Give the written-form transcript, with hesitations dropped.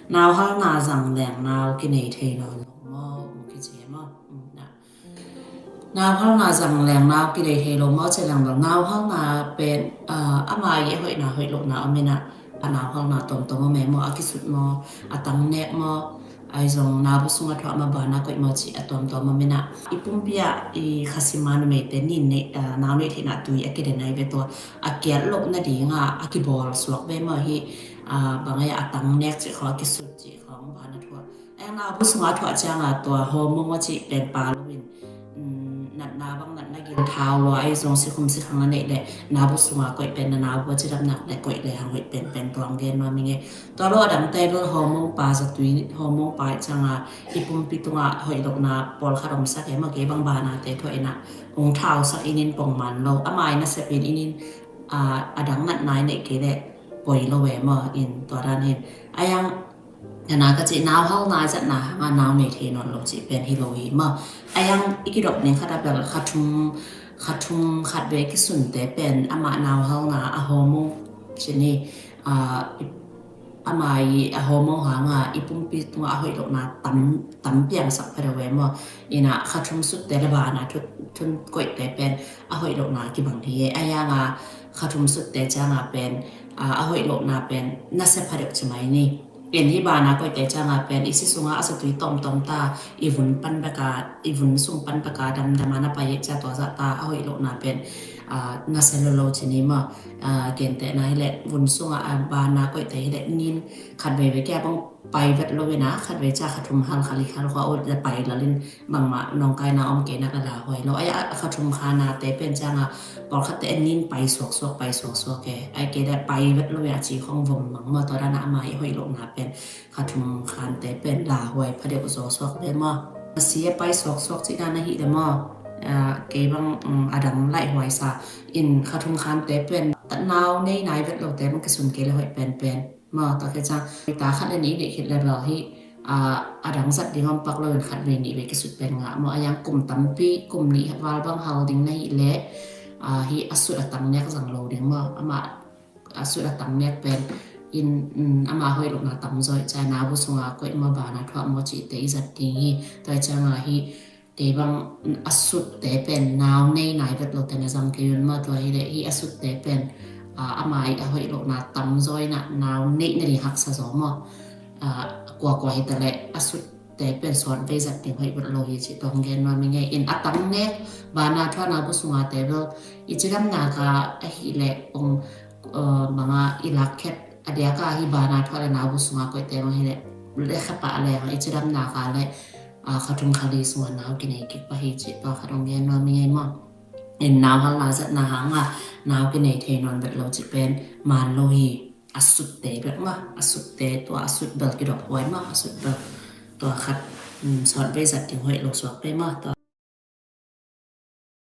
nào hao nào rằng lẻng nào cái này thì nó mò cái gì mà nào hao nào rằng lẻng nào cái này thì nó mò chỉ rằng là nào hao nào bên ama ye hội nào hội lộ nào mình nào hao nào tôm tôm mà mẹ mò cái sụt mò tăng nẹt mò ai dùng nào bút sung thoa mà bà nào coi mò chỉ tôm tôm mà mình ipum bia i khasiman mẹ tên nhìn nè nào nè thì nãy tụi cái này vềตัวkia lộ na đi ngà cái ball suộc về mà hi bang ai tăng nẹt chỉ khó cái sụt chỉ khó bà nào thoa ai nào bút sung thoa chăngตัวhormone chỉเป็นปลาลูกนัดนาบางนัดนากินเท้าลอยทรงสิคุมสิขังนั่นเองแหละนาบุษงาก็เป็นนาบุจะรับหนักแต่ก็เลยหางเป็นตัวเงินมามีไงตัวเราดังแต่เราฮอร์โมนปลาสักตัวฮอร์โมนปลาจังอีปุ่มปิตุงหอยดอกนาปอลคาร์มสักเมื่อกี้บางบานาแต่ตัวเององเท้าสักอินินปองมันเราอามายน่าจะเป็นอินินดังนัดนายเนี่ยก็ได้ปล่อยเราแหวมาอินตัวนั้นเองยังนาก็จะหนาวห้องนายจะหนาวหนาวในเทนอนเราจะเป็นฮิโรฮิมายังอีกดอกเนี่ยค่ะแบบขัดเวกิสุนแต่เป็นอามาหนาวห้องนาอะฮอร์โมนชนิดอามาฮอร์โมนหางอีปุ่มปีตัวหอยดอกนาตั้มเปียงสักเพลเวมาอีน่ะขัดสุดแต่ละบานะทุนกดแต่เป็นหอยดอกนากี่บางทียังขัดสุดแต่จะเป็นหอยดอกนาเป็นน่าเสียผลิตใช่ไหมนี่เอ็นที่บานาก็แต่จะเป็นอิสิสุงอาสตุยตอมตาอีวุนปันประกาศอีวุนสุงปันประกาศดำมานาไปจะตัวจะตาเอาอีโลนาเป็นนาเซลโลชนิมาเกณฑ์แต่นายแหละวุนสุงอาบานาก็แต่แหละนินขัดไปแก้บ้องไปวัดโลเวนะขัดไปจ้าขัดทุมฮัลคาลิคาเขาเอาจะไปละลินบางมาน้องกายนาอมเกนักระดาหอยเราไอ้ขัดทุมคานาแต่เป็นจ้างปอลขัดแต่นินไปสวกไปสวกแกไอ้เกได้ไปวัดโลเวนะจีของวงหมังมาตัวด้านอามาหอยโลนาเป็นขัดทุมคานแต่เป็นลาหอยพระเดชสวกเลยมั้งเสียไปสวกจีด้านนั้นหิเลยมั้งเก็บังอดังไล่หวยซาอินขัดทุงคานแต่เป็นตัดนาวในนายเวทเราแต่มันก็สุนเกลหอยเป็นมาต่อแค่จ้าตาขัดอันนี้เด็กเห็นแล้วเราที่อดังสัตว์ที่มันปักเลยขัดเวนี่เวก็สุดเป็นงะมายังกลุ่มตั้มปีกลุ่มนี้วาลบังเฮาดิ้งในเละที่อสุดตังเนี่ยก็สั่งเราดิ้งมามาอสุดตังเนี่ยเป็นอินอามาหอยลงนาตั้มซอยใจนาบุษงาก็มาบานาทว่าโมจิเตอิจัดดิ้งฮีแต่จ้างฮีแต่บางอสุดแต่เป็นนาวในนายเวทเราแต่ในสังเกตมาตัวที่ที่อสุดแต่เป็นอามาหอยลงนาตั้มซอยน่ะนาวในนี่หักสะสมกว่าเหตุแต่อสุดแต่เป็นสอนไปจัดดิ้งหอยเวทเราที่ตรงเกณฑ์มาไม่ไงอินอัตังเนี่ยบานาทว่านาบุษงาแต่เราอิจฉาหน้าก็ฮิเล่องบางอิลักแคอเดียก็ฮิบานาทว่านาบุษงาก็แต่มาฮิเล่เล็กปะอะไรอิจฉาหน้าก็เลยขัดทุงคดีส่วนน้ำกินเองกิบไปเหตุต่อขัดองเงินว่าไม่ไงมั่งเอ็นน้ำฮัลลาจัดน้ำน้ำกินเองเทนอนแบบเราจะเป็นมันโลหิอสุดเตะแบบว่าอสุดเตะตัวอสุดเบิกกิดอกไว้มาอสุดเบิกตัวขัดสอนไปจัดถึงหอยหลงสวกไปมาตัว